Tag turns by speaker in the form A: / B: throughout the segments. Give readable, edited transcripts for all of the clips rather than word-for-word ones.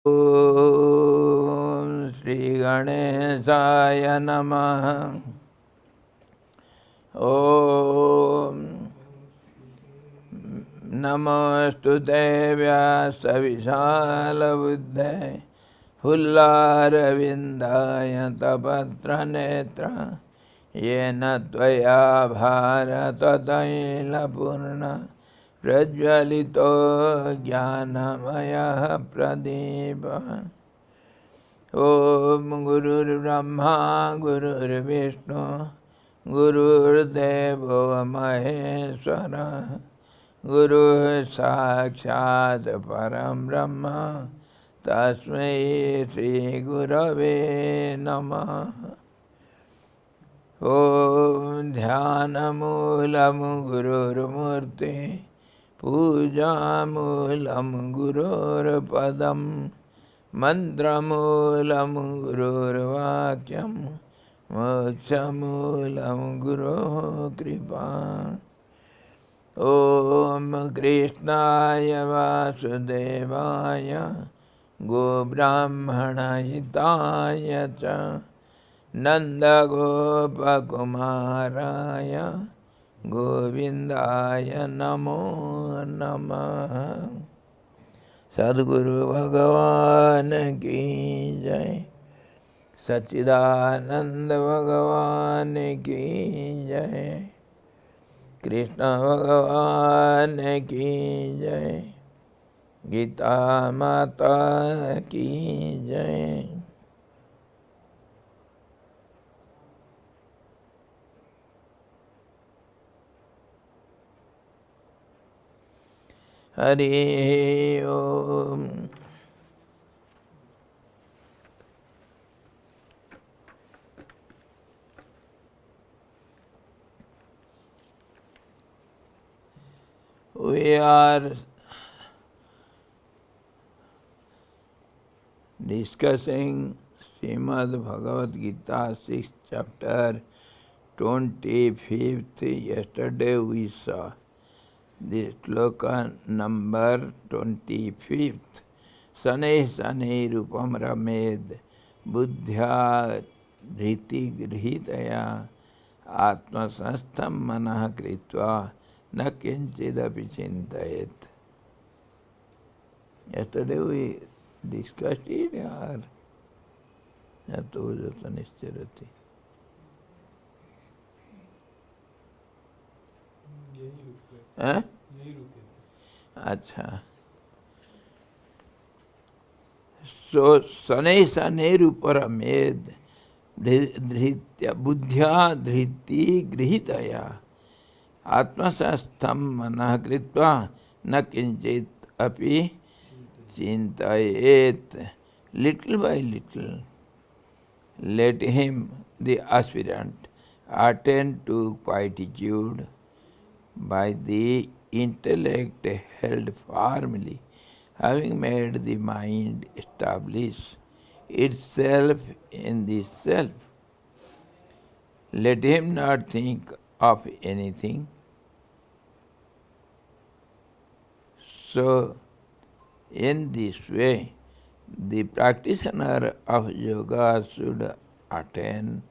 A: Om Shri Ganeshaya Namah. Om Namostute Vyasa Buddhe Fullarvindaya Tapatra Netra Yena Tvaya Bharata Taila Purna Prajvalito Jnanamaya Pradepa Om Guru Brahma Guru Vishnu Guru Devo Maheshwara Guru Sakshat Param Brahma Tasmai Shri Gurave Namah Om Dhyana Moolam Gurur Murti Puja Moolam Gurur Padam Mantramulam Gurur Vakyam Mokshamulam Guru Kripa Om Krishnaya Vasudevaya Go Brahmana Hitaya Cha Nanda Gopakumaraya Govindaya Namo Namah Sadguru Bhagavan ki jai Satchidananda Bhagavan ki jai Krishna Bhagavan ki jai Gita Mata ki jai Hari Om. We are discussing Srimad Bhagavad Gita, 6th chapter, 25th. Yesterday we saw the sloka number 25th. Saneh saneh rupam ramed buddhya dhriti grihitaya atma sanstha manah kritva na kinchidapi chintayet. Yesterday we discussed it, or yato jata nischarati. Huh? Acha. So, saneh saneh ruparamed dhritya buddhya dhriti grihitaya atmasastham manah kritva na kinchit api chintayet. Little by little, let him, the aspirant, attain to quietude by the intellect held firmly, having made the mind establish itself in the self. Let him not think of anything. So, in this way, the practitioner of yoga should attain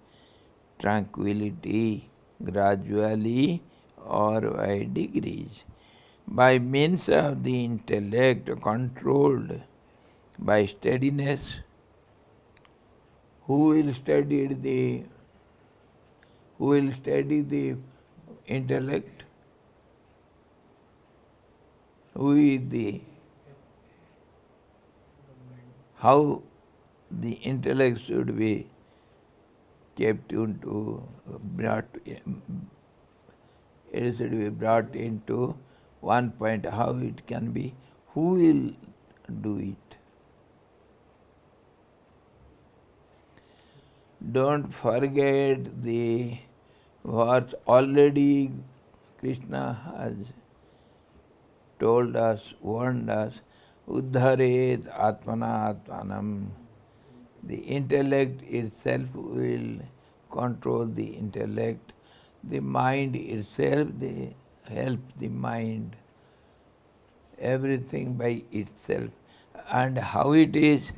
A: tranquility gradually or by degrees, by means of the intellect controlled by steadiness. Who will steady the intellect? Who is the how the intellect should be kept into it should be brought into one point. How it can be? Who will do it? Don't forget the what already Krishna has told us, warned us, Uddharet Atmana Atmanam. The intellect itself will control the intellect. The mind itself, help the mind. Everything by itself. And how it is,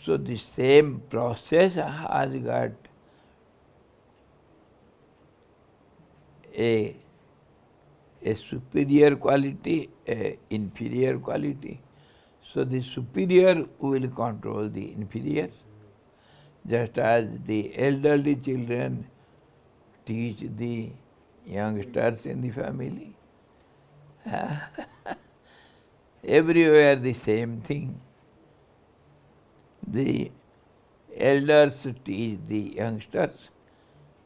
A: so the same process has got a superior quality, a inferior quality. So the superior will control the inferior, just as the elderly children teach the youngsters in the family. Everywhere the same thing. The elders teach the youngsters.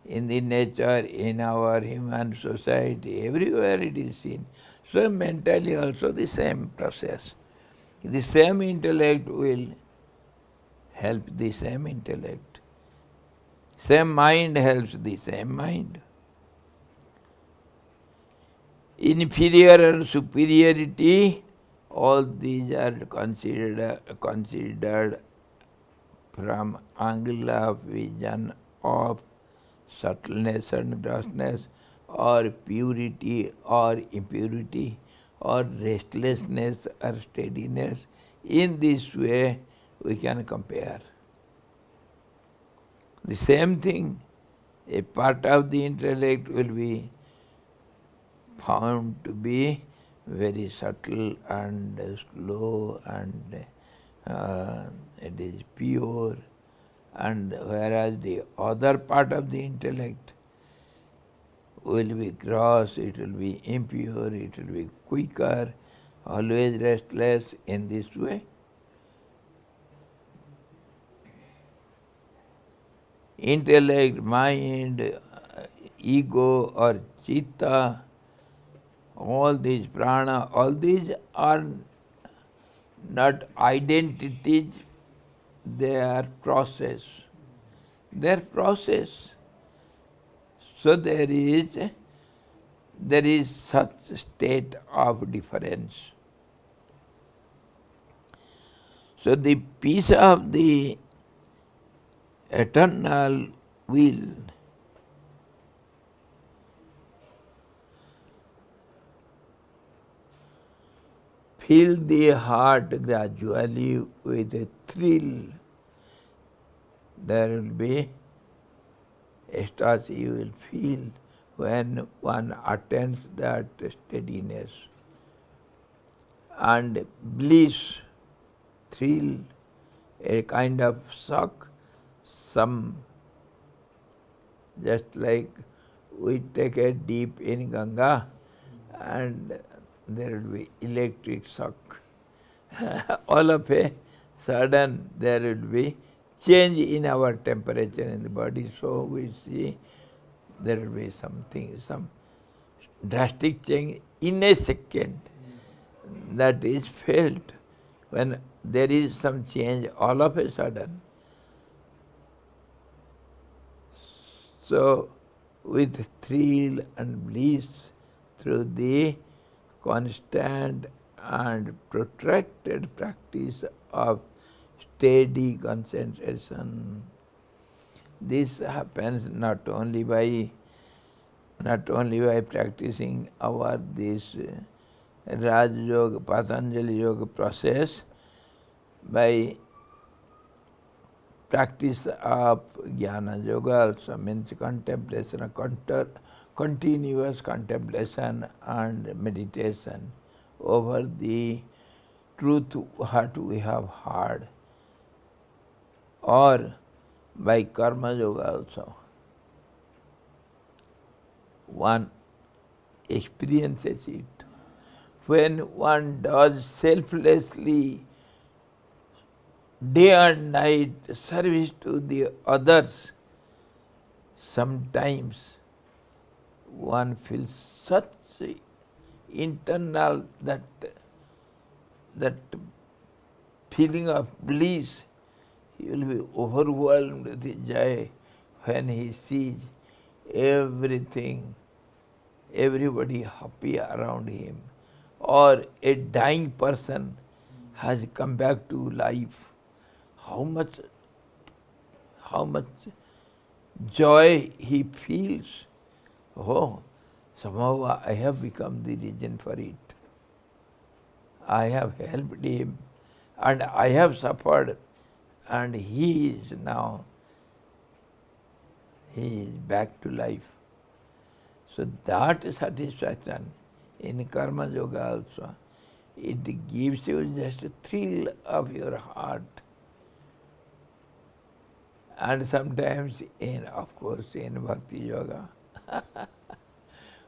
A: In the nature, in our human society, everywhere it is seen. So mentally also the same process. The same intellect will help the same intellect. Same mind helps the same mind. Inferior and superiority, all these are considered from angle of vision of subtleness and grossness, or purity or impurity, or restlessness or steadiness. In this way we can compare. The same thing, a part of the intellect will be found to be very subtle and slow, and it is pure, and whereas the other part of the intellect will be gross, it will be impure, it will be quicker, always restless. In this way, intellect, mind, ego or chitta, all these prana, all these are not identities, they are process. They are process. So there is such state of difference. So the peace of the eternal will fill the heart gradually with a thrill. There will be ecstasy you will feel when one attains that steadiness. And bliss, thrill, a kind of shock, just like we take a dip in Ganga and there will be electric shock. All of a sudden there will be change in our temperature in the body, so we see there will be some drastic change in a second that is felt when there is some change all of a sudden. So with thrill and bliss through the constant and protracted practice of steady concentration. This happens not only by practicing our this Raj Yoga, Patanjali Yoga process, by practice of Jnana Yoga also, means contemplation, continuous contemplation and meditation over the truth what we have heard, or by Karma Yoga also. One experiences it. When one does selflessly day and night service to the others, sometimes one feels such internal that feeling of bliss. He will be overwhelmed with joy when he sees everybody happy around him, or a dying person has come back to life. How much joy he feels. Oh, somehow I have become the reason for it. I have helped him. and I have suffered, and he is back to life. So that satisfaction in Karma Yoga also, it gives you just a thrill of your heart. And sometimes of course, in Bhakti Yoga,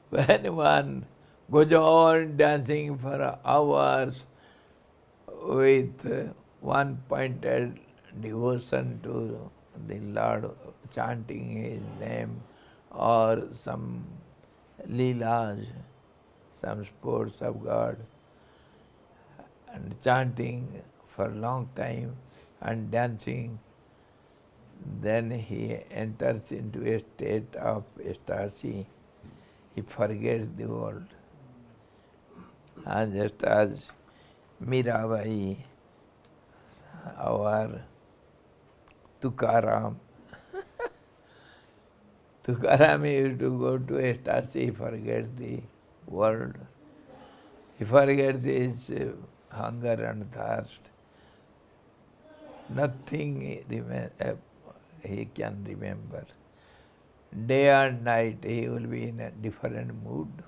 A: when one goes on dancing for hours with one pointed devotion to the Lord, chanting His name, or some leelas, some sports of God, and chanting for a long time and dancing, then he enters into a state of ecstasy. He forgets the world. And just as Mirabai, our Tukaram used to go to ecstasy, he forgets the world. He forgets his hunger and thirst. Nothing he can remember. Day and night he will be in a different mood.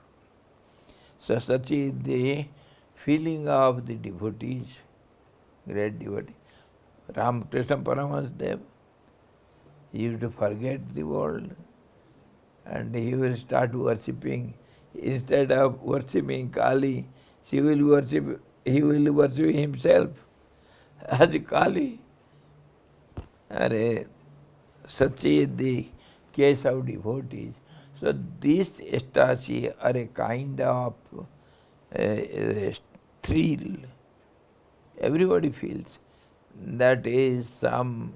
A: So such is the feeling of the devotees, great devotees. Ramakrishna Paramahansa, he used to forget the world and he will start worshipping. Instead of worshipping Kali, he will worship himself as Kali. Such is the case of devotees. So this ecstasy are a kind of thrill. Everybody feels that is some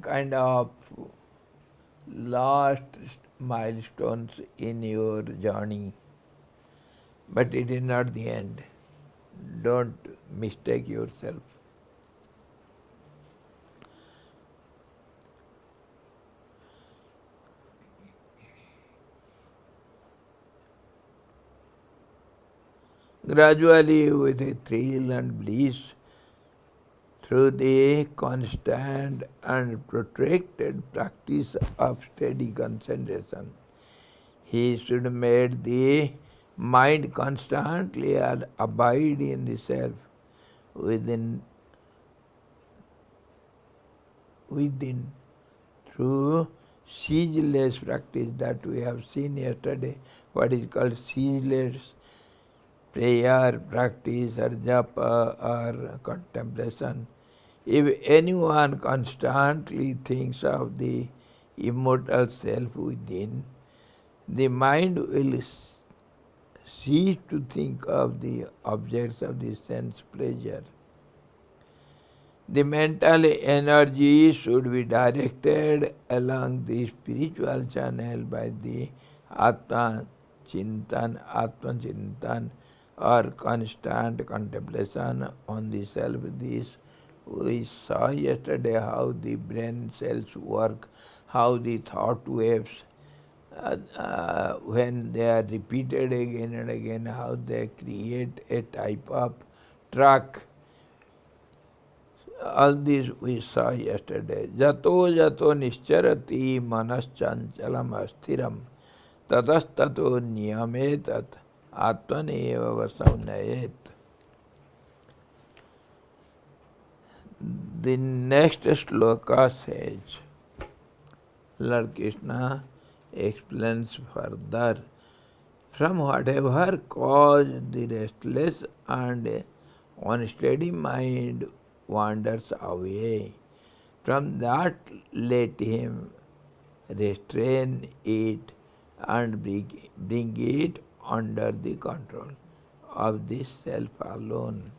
A: kind of last milestones in your journey, but it is not the end. Don't mistake yourself. Gradually, with a thrill and bliss, through the constant and protracted practice of steady concentration, he should make the mind constantly abide in the self within through ceaseless practice that we have seen yesterday, what is called ceaseless prayer, practice, or japa, or contemplation. If anyone constantly thinks of the immortal self within, the mind will cease to think of the objects of the sense pleasure. The mental energy should be directed along the spiritual channel by the Atma Chintan, or constant contemplation on the self. This we saw yesterday, how the brain cells work, how the thought waves, when they are repeated again and again, how they create a type of track. All this we saw yesterday. Jato nischarati manaschanchala asthiram tatastato niyametat atmaneva vasaunayet. The next sloka says, Lord Krishna explains further, from whatever cause the restless and unsteady mind wanders away, from that let him restrain it and bring it under the control of this self alone.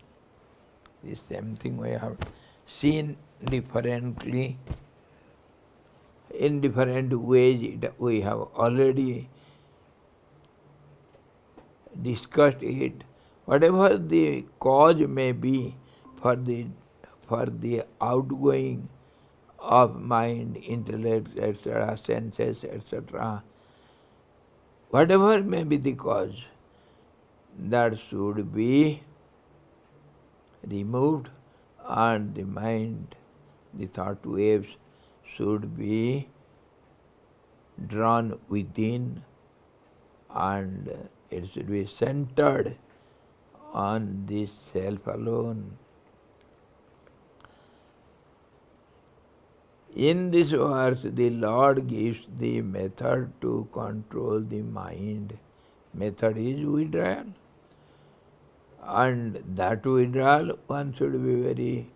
A: The same thing we have seen differently, in different ways. We have already discussed it. Whatever the cause may be for the outgoing of mind, intellect, etc., senses, etc., whatever may be the cause, that should be removed, and the mind, the thought waves should be drawn within, and it should be centered on this self alone. In this verse, the Lord gives the method to control the mind. Method is withdrawal. And that withdrawal, one should be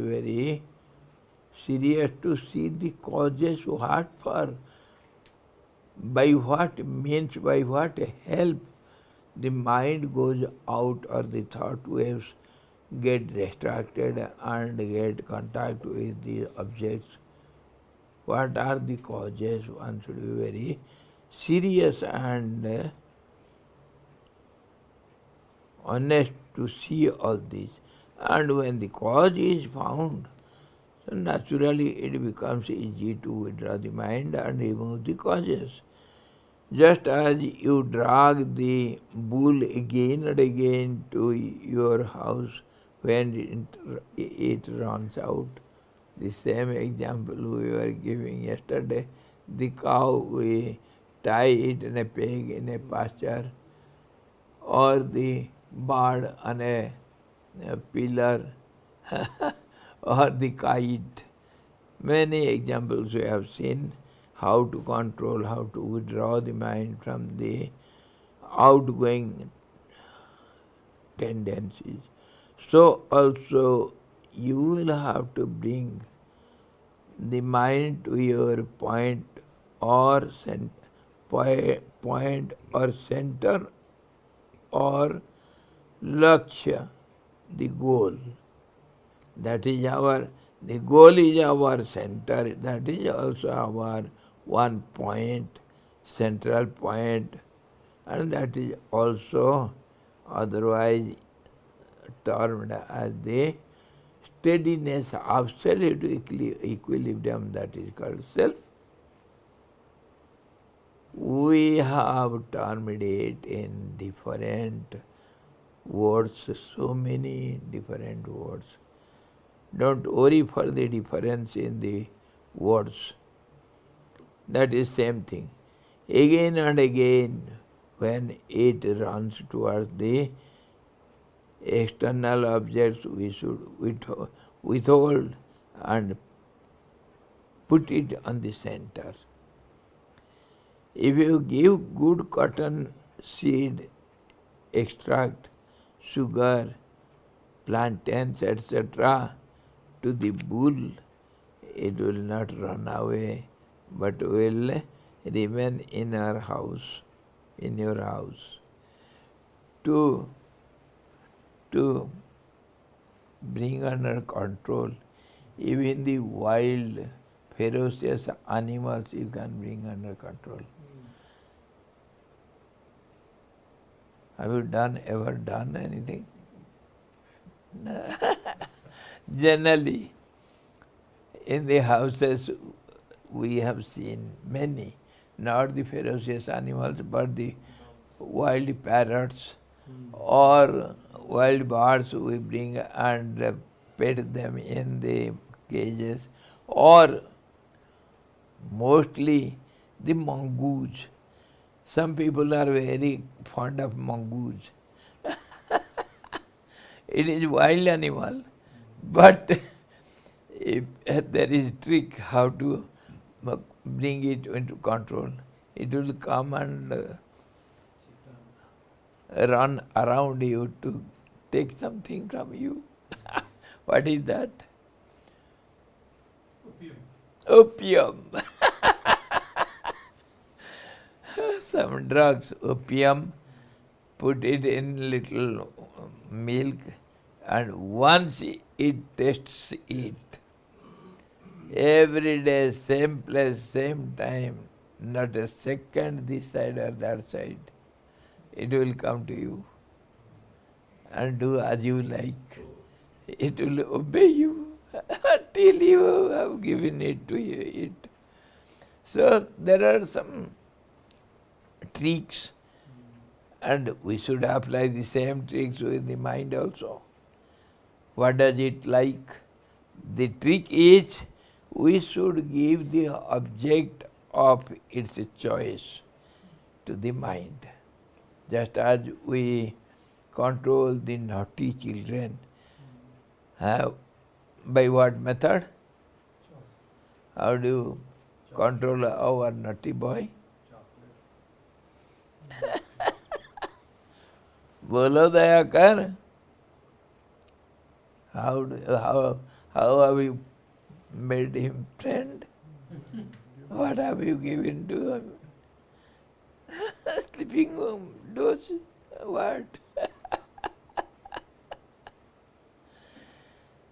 A: very serious to see the causes, what for, by what means, by what help the mind goes out or the thought waves get distracted and get contact with the objects. What are the causes? One should be very serious and honest to see all this. And when the cause is found, so naturally it becomes easy to withdraw the mind and remove the causes. Just as you drag the bull again and again to your house when it runs out. The same example we were giving yesterday. The cow, we tie it in a peg in a pasture, or the bird on a pillar, or the kite. Many examples we have seen how to control, how to withdraw the mind from the outgoing tendencies. So also you will have to bring the mind to your point or point or center or lakshya, the goal. That is the goal is our center, that is also our one point, central point, and that is also otherwise termed as the steadiness, absolute equilibrium, that is called self. We have termed it in different words, so many different words. Don't worry for the difference in the words. That is same thing. Again and again, when it runs towards the external objects, we should withhold and put it on the center. If you give good cotton seed extract, sugar, plantains, etc. to the bull, it will not run away, but will remain in our house, in your house. To bring under control, even the wild, ferocious animals you can bring under control. Have you ever done anything? Generally, in the houses we have seen many, not the ferocious animals, but the wild parrots or wild birds we bring and pet them in the cages, or mostly the mongoose. Some people are very fond of mongoose. It is wild animal, but if there is trick how to bring it into control, it will come and run around you to take something from you. What is that? Opium. Some drugs, opium, put it in little milk, and once it tastes it, every day, same place, same time, not a second this side or that side, it will come to you and do as you like. It will obey you till you have given it to it. So there are some tricks And we should apply the same tricks with the mind also. What does it like? The trick is we should give the object of its choice to the mind. Just as we control the naughty children. By what method? How do you control our naughty boy? Bolo daya kar. How have you made him friend? What have you given to him? Sleeping home, dose, what?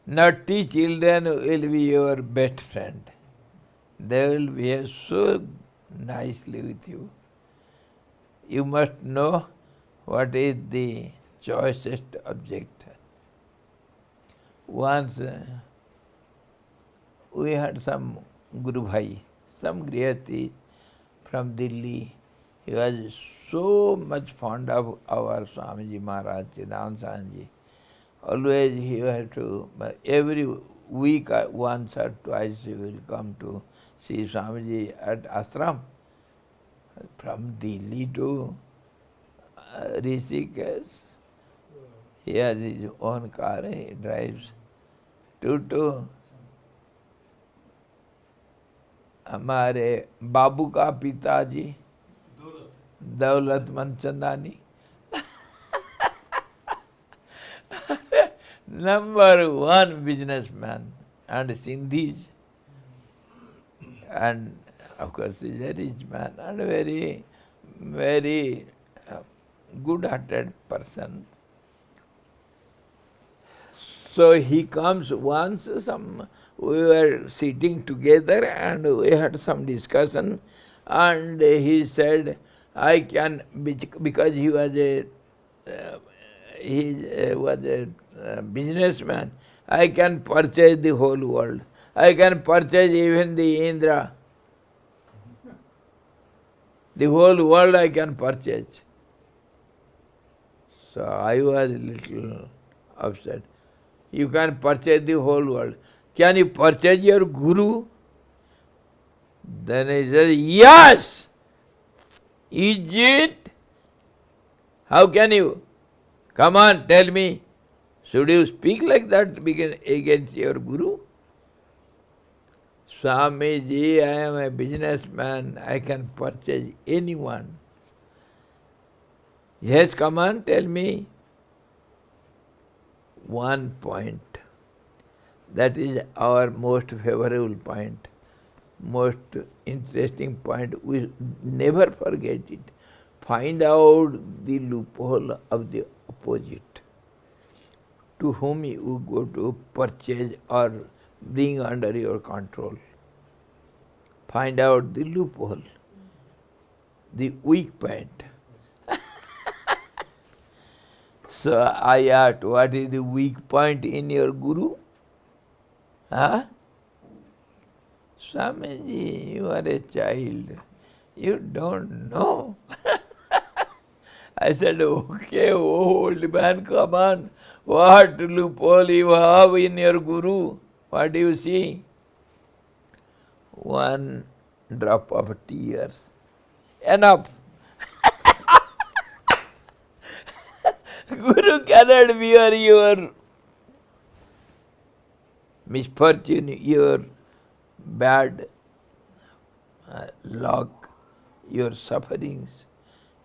A: Naughty children will be your best friend. They will behave so nicely with you. You must know what is the choicest object. Once we had some Guru Bhai, some Grihati from Delhi. He was so much fond of our Swamiji Maharaj, Chidanand Swaminji. Always he had to, every week once or twice he will come to see Swamiji at ashram. From Delhi to Rishikesh, he has his own car, he drives. To हमारे बाबू का पिताजी दौलत Manchandani number one businessman and Sindhis, and of course he is a rich man and very, very good-hearted person. So he comes once, we were sitting together and we had some discussion, and he said, I can, because he was a businessman, I can purchase the whole world. I can purchase even the Indra. The whole world I can purchase. So I was a little upset. You can purchase the whole world. Can you purchase your Guru? Then he says, yes! Is it? How can you? Come on, tell me. Should you speak like that against your Guru? Swamiji, I am a businessman. I can purchase anyone. Yes, come on, tell me. One point. That is our most favorable point, most interesting point. We never forget it. Find out the loophole of the opposite, to whom you go to purchase or bring under your control. Find out the loophole, the weak point. So I asked, what is the weak point in your Guru? Huh? Swamiji, you are a child. You don't know. I said, okay, old man, come on. What loophole you have in your Guru? What do you see? One drop of tears. Enough. Guru cannot bear your misfortune, your bad luck, your sufferings.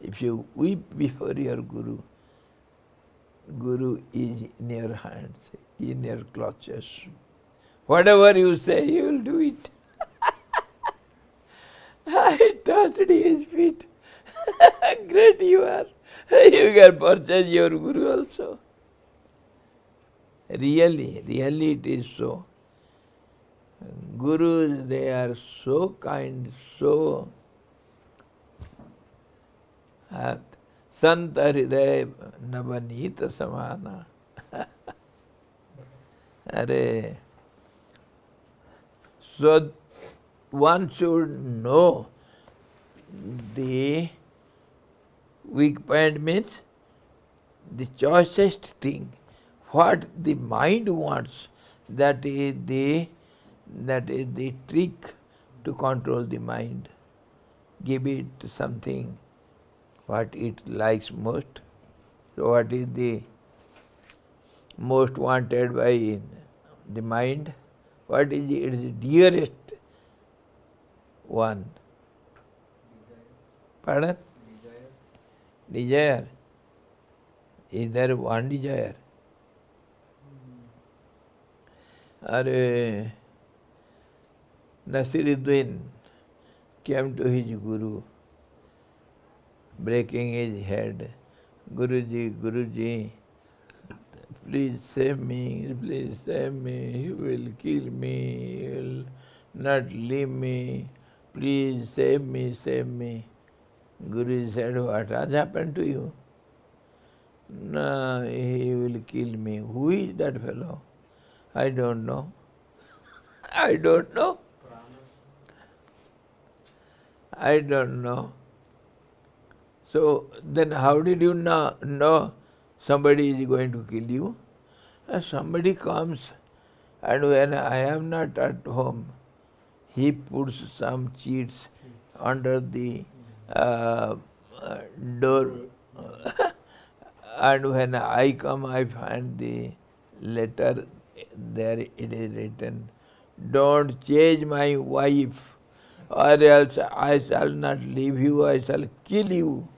A: If you weep before your Guru, Guru is in your hands, in your clutches. Whatever you say, he will do it. I touched his feet. Great you are. You can purchase your Guru also. Really it is so. Gurus, they are so kind, so Sant Hriday Navanita Samana. So one should know the Weak point means the choicest thing. What the mind wants, that is the trick to control the mind. Give it something what it likes most. So what is the most wanted by the mind? What is its dearest one? Pardon? Desire. Is there one desire? Nasiruddin came to his Guru, breaking his head. Guruji, Guruji, please save me, he will kill me, he will not leave me, please save me, save me. Guruji said, what has happened to you? No, he will kill me. Who is that fellow? I don't know. I don't know. I don't know. So then how did you know somebody is going to kill you? Somebody comes, and when I am not at home, he puts some cheats under the door. And when I come, I find the letter, there it is written, don't change my wife, or else I shall not leave you, I shall kill you.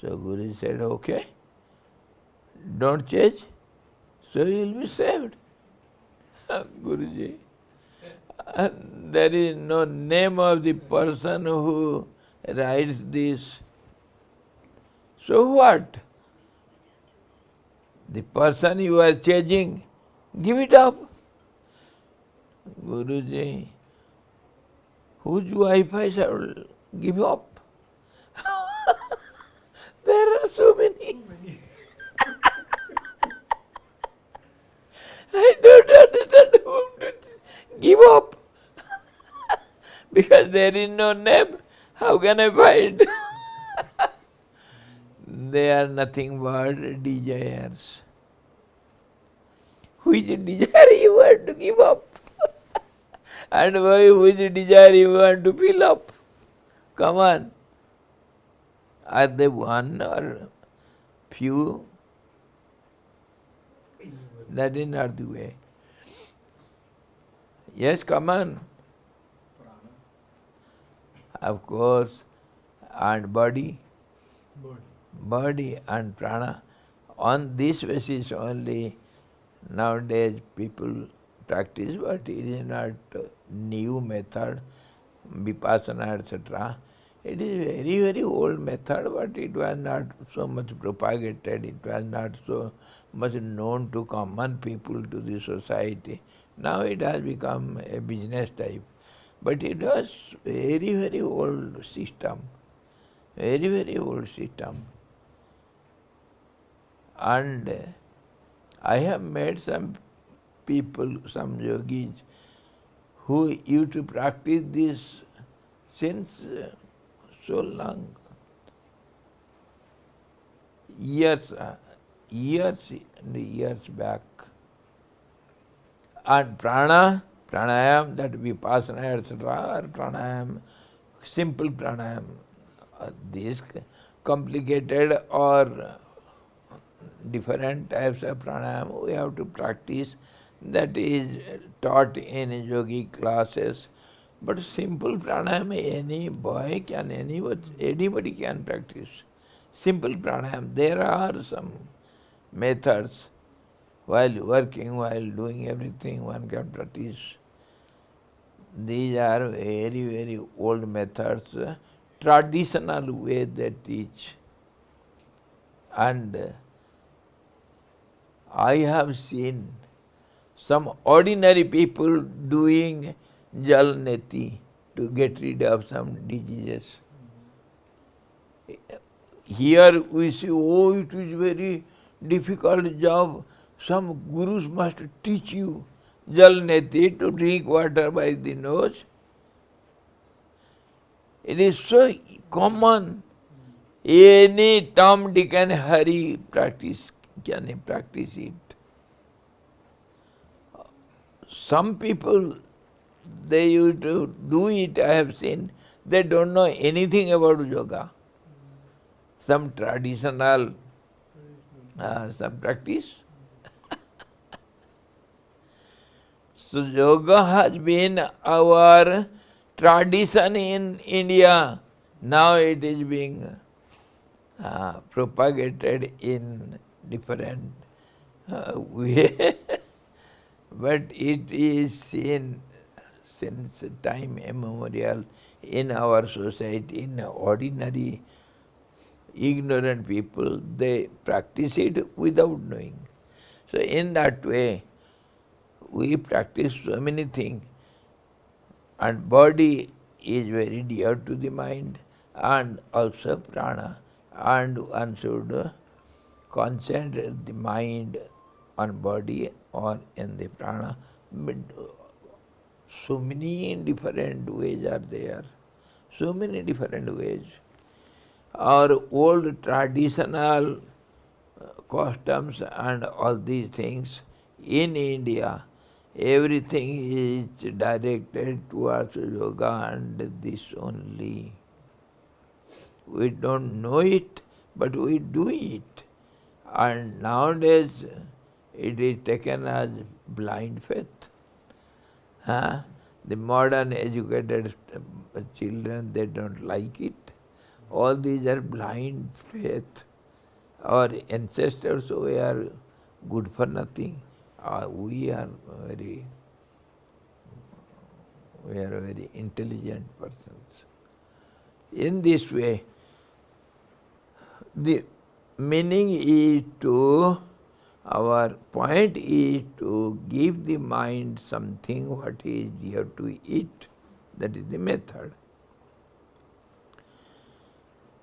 A: So Guru said, okay, don't change, so you will be saved. Guruji, there is no name of the person who writes this. So what? The person you are changing, give it up. Guruji, whose wife I shall give up? There are so many. I don't understand whom to give up. Because there is no name, how can I find? They are nothing but desires. Which desire you want to give up? And which desire you want to fill up? Come on. Are they one or few? That is not the way. Yes, come on. Of course, and body. Body and prana. On this basis only nowadays people practice, but it is not new method, vipassana, etc. It is very, very old method, but it was not so much propagated, it was not so much known to common people, to the society. Now it has become a business type. But it was very, very old system. Very, very old system. And I have met some people, some yogis, who used to practice this since so long. Years and years back. And pranayam, that vipassana, etc., or pranayam, simple pranayam, these complicated or different types of pranayam we have to practice, that is taught in yogi classes. But simple pranayam, any boy can, anybody can practice. Simple pranayam, there are some methods. While working, while doing everything, one can practice. These are very, very old methods, traditional way they teach. And I have seen some ordinary people doing jal neti to get rid of some diseases. Here we see, oh, it is very difficult job. Some gurus must teach you jal neti, to drink water by the nose. It is so common Any Tom, Dick and Harry can practice it. Some people, they used to do it, I have seen, they don't know anything about yoga. Some traditional, some practice. So yoga has been our tradition in India. Now it is being propagated in different way. But it is seen since time immemorial in our society, in ordinary ignorant people, they practice it without knowing. So in that way, we practice so many things, and body is very dear to the mind, and also prana, and one should concentrate the mind on body or in the prana. But so many different ways are there, so many different ways. Our old traditional customs and all these things in India, everything is directed towards yoga and this only. We don't know it, but we do it. And nowadays, it is taken as blind faith. The modern educated children, they don't like it. All these are blind faith. Our ancestors were good for nothing. We are very intelligent persons. In this way, the meaning is to, our point is to give the mind something what is dear to it. That is the method.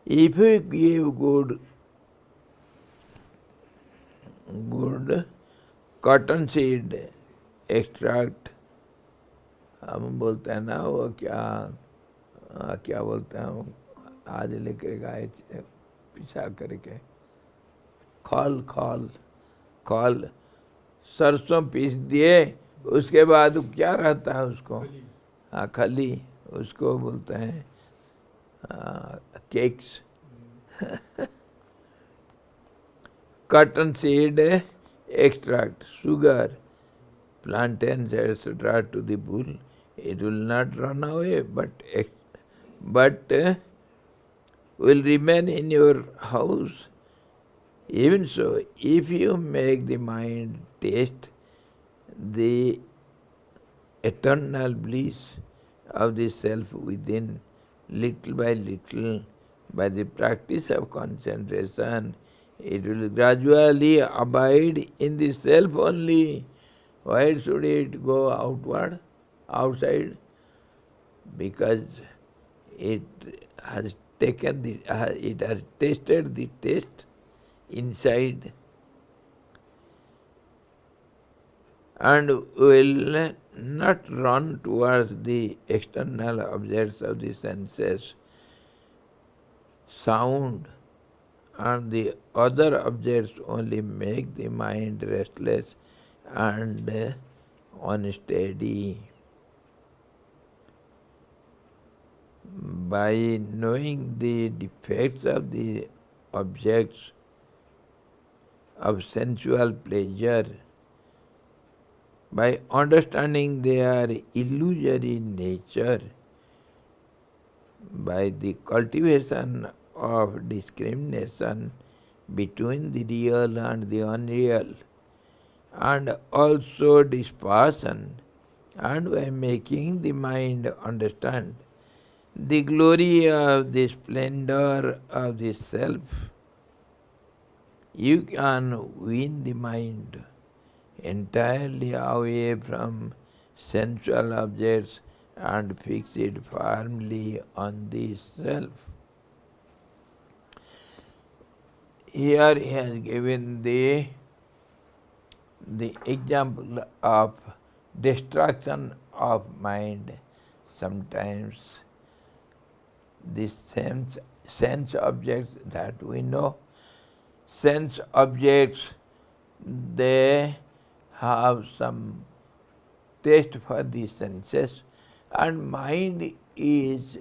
A: If we give good cotton seed extract, हम बोलते हैं ना वो क्या बोलते हैं, आज लेकर गाय पिसा करके खल सरसों पीस दिए, उसके बाद क्या रहता है उसको, खली, उसको बोलते हैं cakes. Cotton seed extract, sugar, plantains, etc. to the bull. It will not run away, but will remain in your house. Even so, if you make the mind taste the eternal bliss of the self within, little by little, by the practice of concentration, it will gradually abide in the self only. Why should it go outside? Because it has it has tasted the taste inside, and will not run towards the external objects of the senses, sound, and the other objects only make the mind restless and unsteady. By knowing the defects of the objects of sensual pleasure, by understanding their illusory nature, by the cultivation of discrimination between the real and the unreal, and also dispassion, and by making the mind understand the glory of the splendor of the self, you can win the mind entirely away from sensual objects and fix it firmly on the self. Here he has given the example of destruction of mind. Sometimes These sense objects that we know, sense objects, they have some taste for the senses, and mind is,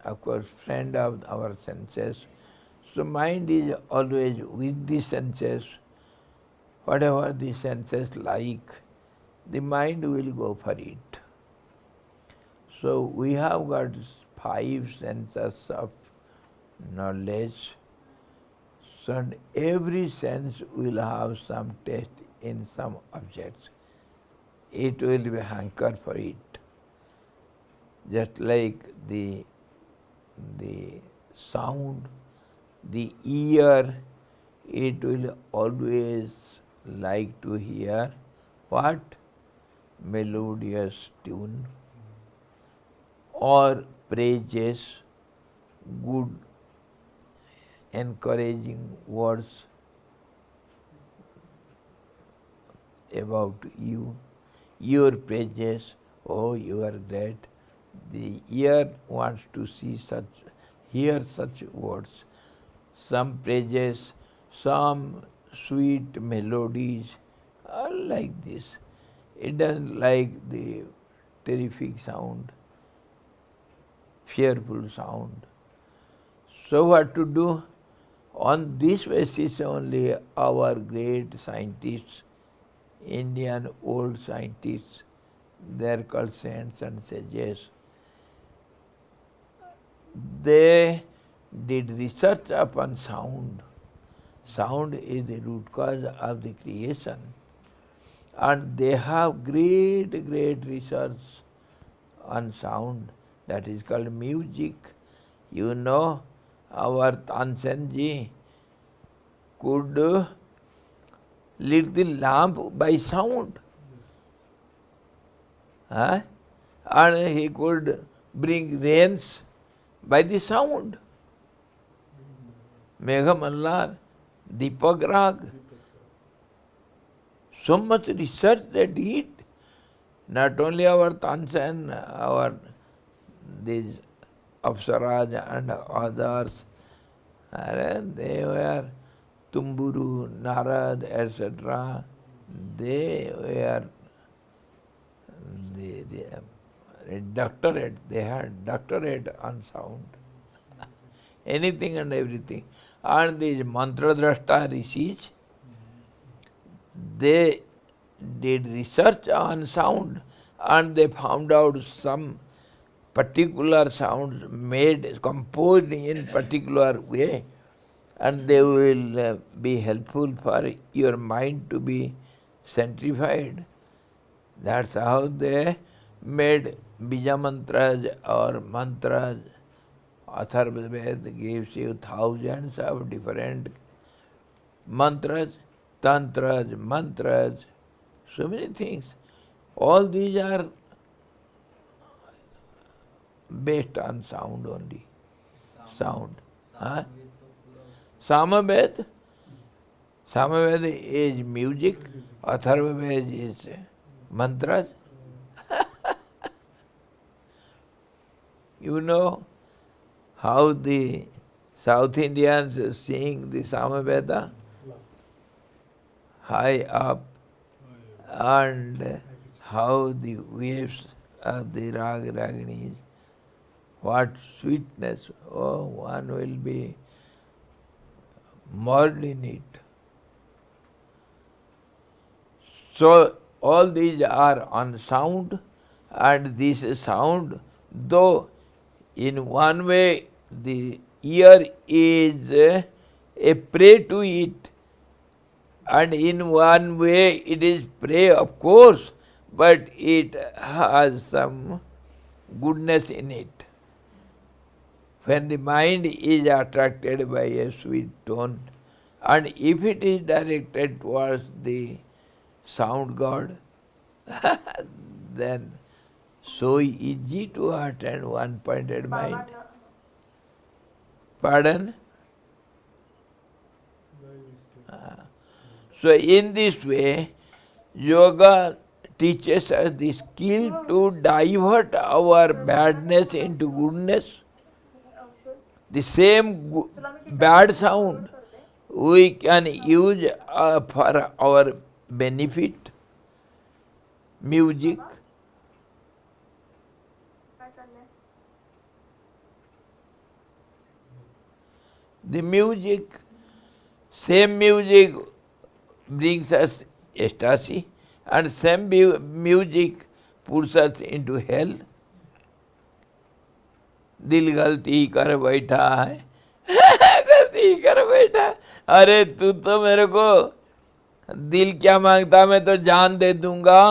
A: of course, friend of our senses. So mind is always with the senses. Whatever the senses like, the mind will go for it. So we have got 5 senses of knowledge. So and every sense will have some taste in some objects. It will be hanker for it. Just like the sound, the ear, it will always like to hear what? Melodious tune or praises, good encouraging words about you, your praises, oh you are great. The ear wants to hear such words. Some praises, some sweet melodies are like this. It doesn't like the terrific sound, fearful sound. So what to do? On this basis only our great scientists, Indian old scientists, they are called saints and sages, they did research upon sound. Sound is the root cause of the creation. And they have great research on sound, that is called music. You know, our Tansen ji could lit the lamp by sound. And he could bring rains by the sound. Megha Mallar, Deepak Rag. So much research they did. Not only our Tansen, our these Apsaras and others, they were Tumburu, Narad, etc. They were a doctorate. They had doctorate on sound. Anything and everything. And these mantra drashta rishis, they did research on sound and they found out some particular sounds composed in particular way, and they will be helpful for your mind to be sanctified. That's how they made bija mantras or mantras. Atharva Ved gives you thousands of different mantras, tantras, mantras, so many things. All these are based on sound only. Sound. Samaved. Samaved is music. Atharva Ved is mantras. You know how the South Indians sing the Samaveda? High up, and how the waves of the Raginis, what sweetness, oh, one will be merged in it. So all these are on sound, and this sound, though in one way the ear is a prey to it, and in one way it is prey, of course, but it has some goodness in it. When the mind is attracted by a sweet tone, and if it is directed towards the sound God, then so easy to attain one-pointed mind. Pardon? So in this way, yoga teaches us the skill to divert our badness into goodness. The same bad sound we can use for our benefit. Music. The music, same music brings us ecstasy, and same music puts us into hell. दिल गलती कर बैठा है गलती कर बैठा। अरे तू तो मेरे को दिल क्या मांगता, मैं तो जान दे दूंगा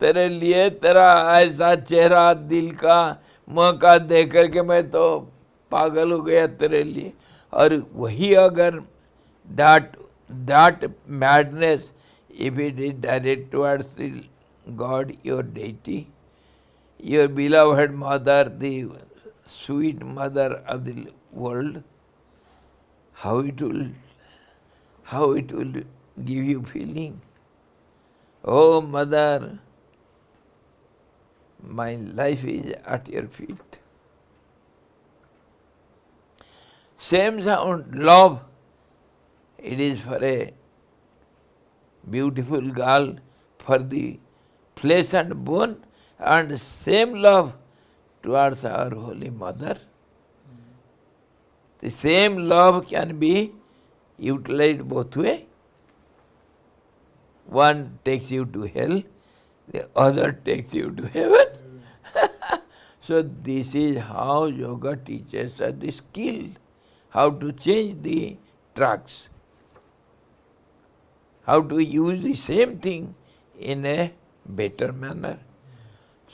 A: तेरे लिए। तेरा ऐसा चेहरा दिल का मौका दे करके मैं तो पागल हो गया तेरे लिए। और वही अगर that madness, if it is directed towards the God, your deity, your beloved mother, the sweet mother of the world, how it will give you feeling. Oh mother, my life is at your feet. Same sound, love. It is for a beautiful girl, for the flesh and bone, and same love towards our Holy Mother. The same love can be utilized both ways. One takes you to hell, the other takes you to heaven. So this is how yoga teaches us the skill, how to change the tracks, how to use the same thing in a better manner.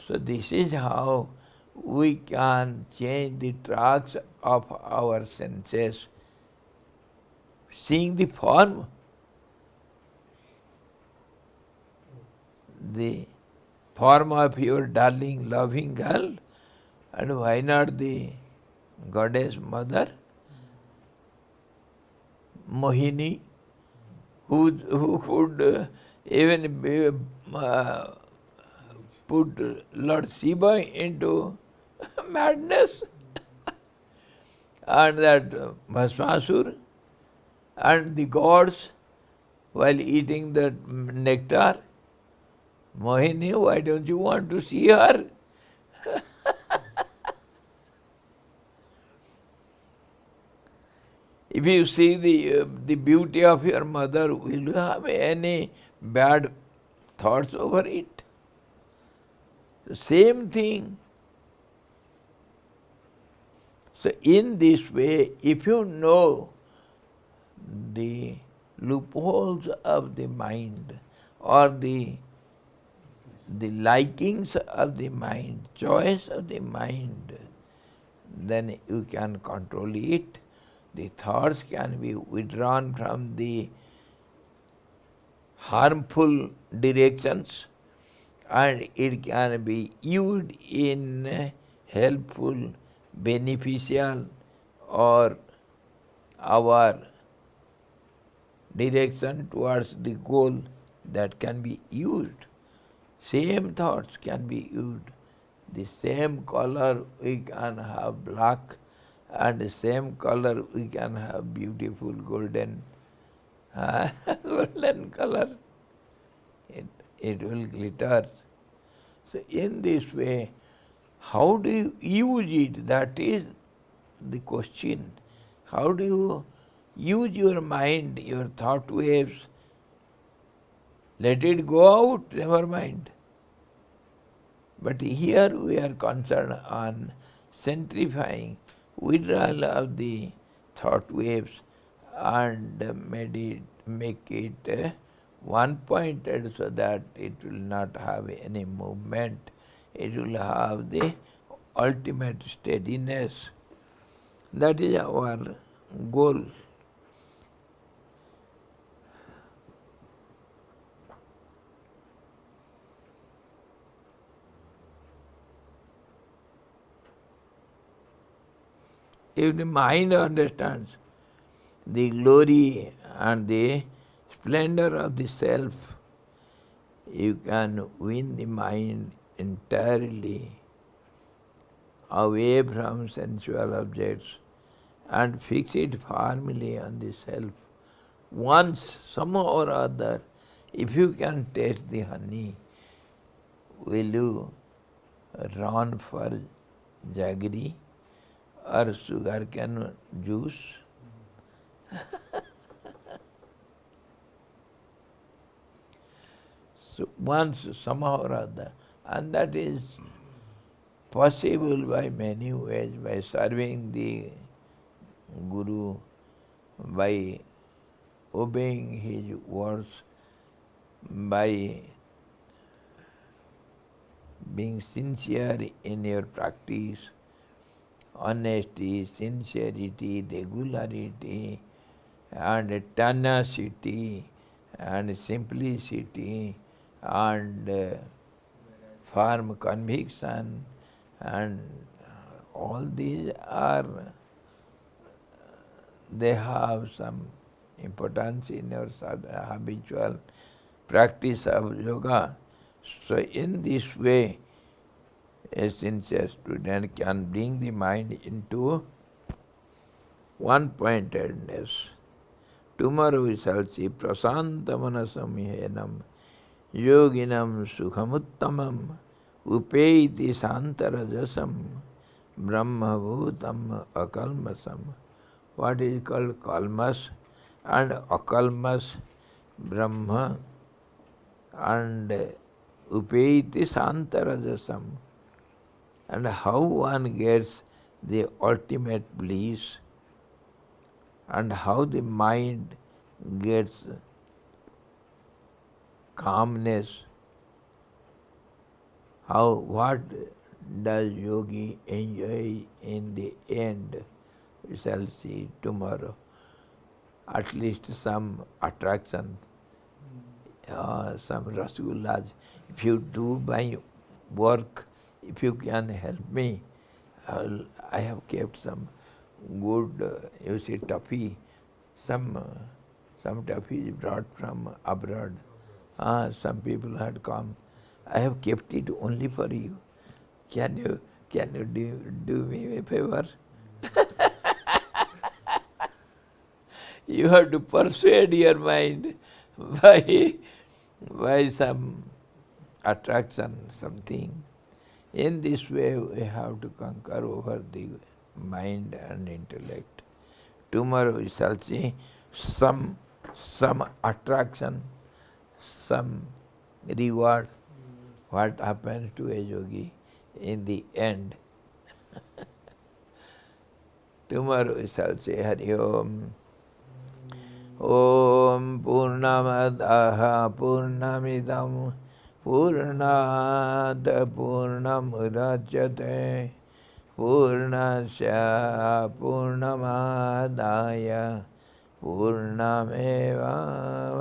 A: So this is how we can change the tracks of our senses, seeing the form, the form of your darling loving girl, and why not the goddess mother, Mohini, who could even put Lord Shiva into madness, and that Bhasmasur, and the gods while eating that nectar. Mohini, why don't you want to see her? If you see the beauty of your mother, will you have any bad thoughts over it? The same thing. So in this way, if you know the loopholes of the mind, or the likings of the mind, choice of the mind, then you can control it. The thoughts can be withdrawn from the harmful directions, and it can be used in helpful, beneficial, or our direction towards the goal that can be used. Same thoughts can be used. The same color we can have black, and the same color we can have beautiful golden golden color. It will glitter. So in this way, how do you use it? That is the question. How do you use your mind, your thought waves? Let it go out, never mind. But here we are concerned on centrifying, withdrawal of the thought waves, and make it one-pointed so that it will not have any movement. It will have the ultimate steadiness. That is our goal. If the mind understands the glory and the splendor of the self, you can win the mind entirely away from sensual objects and fix it firmly on the shelf. Once, somehow or other, if you can taste the honey, will you run for jaggery or sugar cane juice? So once, somehow or other, and that is possible by many ways, by serving the Guru, by obeying his words, by being sincere in your practice, honesty, sincerity, regularity, and tenacity, and simplicity, and firm conviction, and all these are, they have some importance in your habitual practice of yoga. So in this way, a sincere student can bring the mind into one-pointedness. Tomorrow we shall see prasantamanasamhenam yoginam sukhamuttamam upeiti santarajasam brahmabhutam akalmasam. What is called kalmas and akalmas, Brahma, and upeiti santarajasam. And how one gets the ultimate bliss, and how the mind gets calmness, what does yogi enjoy in the end, we shall see tomorrow. At least some attraction, some rasgullas. If you do my work, if you can help me, I have kept some good, you see, toffee. Some toffee is brought from abroad. Some people had come. I have kept it only for you. Can you do me a favor? You have to persuade your mind by some attraction, something. In this way, we have to conquer over the mind and intellect. Tomorrow we shall see some attraction, some reward, what happens to a yogi in the end. Tomorrow we shall say Hari Om. Om Purnamadaha Purnamidam Purnat Purnamudachyate Purnasya Purnamadaya Purnameva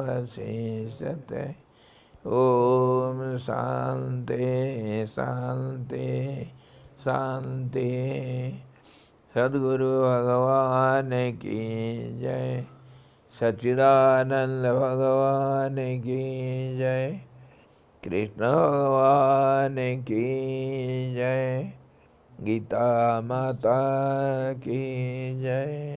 A: Vasishyate. Om Shanti Shanti Shanti. Sadguru Bhagavan ki jai. Sachidananda Bhagavan ki jai. Krishna Bhagavan ki jai. Gita Mata ki jai.